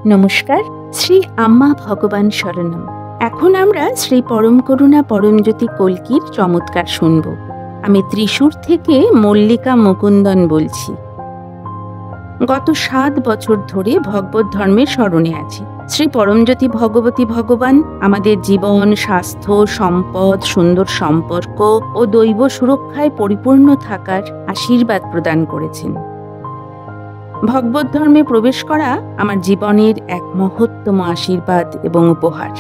নমস্কার। শ্রী আম্মা ভগবান শরণম। এখন আমরা শ্রী পরম করুণা পরমজ্যোতি কল্কির চমৎকার শুনব। আমি ত্রিশূর থেকে মল্লিকা মুকুন্দন বলছি। গত 7 বছর ধরে ভগবত ধর্মের শরণে আছি। শ্রী পরমজ্যোতি ভগবতী ভগবান আমাদের জীবন, স্বাস্থ্য, সম্পদ, সুন্দর সম্পর্ক ও দৈব সুরক্ষায় পরিপূর্ণ থাকার আশীর্বাদ প্রদান করেছেন। ভগবত ধর্মে প্রবেশ করা আমার জীবনের এক মহত্তম আশীর্বাদ এবং উপহার।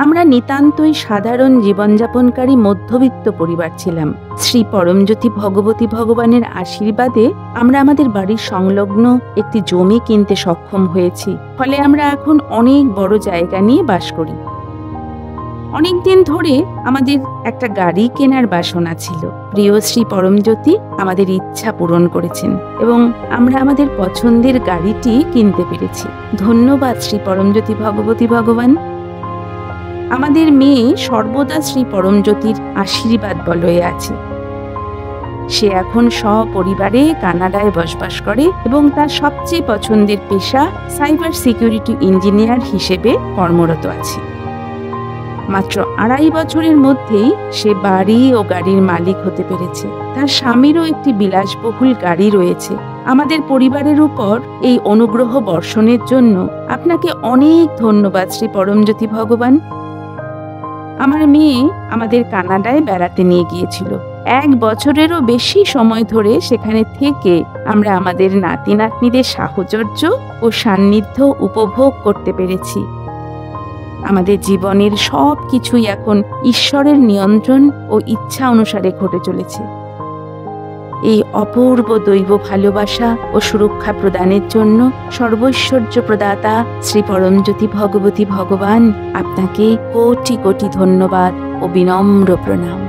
আমরা নিতান্তই সাধারণ জীবনযাপনকারী মধ্যবিত্ত পরিবার ছিলাম। শ্রী পরমজ্যোতি ভগবতী ভগবানের আশীর্বাদে আমরা আমাদের বাড়ির সংলগ্ন একটি জমি কিনতে সক্ষম হয়েছি। ফলে আমরা এখন অনেক বড় জায়গা নিয়ে বাস করি। অনেকদিন ধরে আমাদের একটা গাড়ি কেনার বাসনা ছিল। প্রিয় শ্রী পরমজ্যোতি আমাদের ইচ্ছা পূরণ করেছেন এবং আমরা আমাদের পছন্দের গাড়িটি কিনতে পেরেছি। ধন্যবাদ শ্রী পরমজ্যোতি ভগবতী ভগবান। আমাদের মেয়ে সর্বদা শ্রী পরমজ্যোতির আশীর্বাদ বলয়ে আছে। সে এখন সপরিবারে কানাডায় বসবাস করে এবং তার সবচেয়ে পছন্দের পেশা সাইবার সিকিউরিটি ইঞ্জিনিয়ার হিসেবে কর্মরত আছে। মাত্র 2.5 বছরের মধ্যেই সে বাড়ি ও গাড়ির মালিক হতে পেরেছে। তার স্বামীরও একটি বিলাসবহুল গাড়ি রয়েছে। আমাদের পরিবারের উপর এই অনুগ্রহ বর্ষণের জন্য আপনাকে অনেক ধন্যবাদ শ্রী পরমজ্যোতি ভগবান। আমার মেয়ে আমাদের কানাডায় বেড়াতে নিয়ে গিয়েছিল। 1 বছরেরও বেশি সময় ধরে সেখানে থেকে আমরা আমাদের নাতি নাতনিদের সাহচর্য ও সান্নিধ্য উপভোগ করতে পেরেছি। আমাদের জীবনের সব কিছুই এখন ঈশ্বরের নিয়ন্ত্রণ ও ইচ্ছা অনুসারে ঘটে চলেছে। এই অপূর্ব দৈব ভালোবাসা ও সুরক্ষা প্রদানের জন্য সর্বৈশ্বর্য প্রদাতা শ্রী পরমজ্যোতি ভগবতী ভগবান আপনাকে কোটি কোটি ধন্যবাদ ও বিনম্র প্রণাম।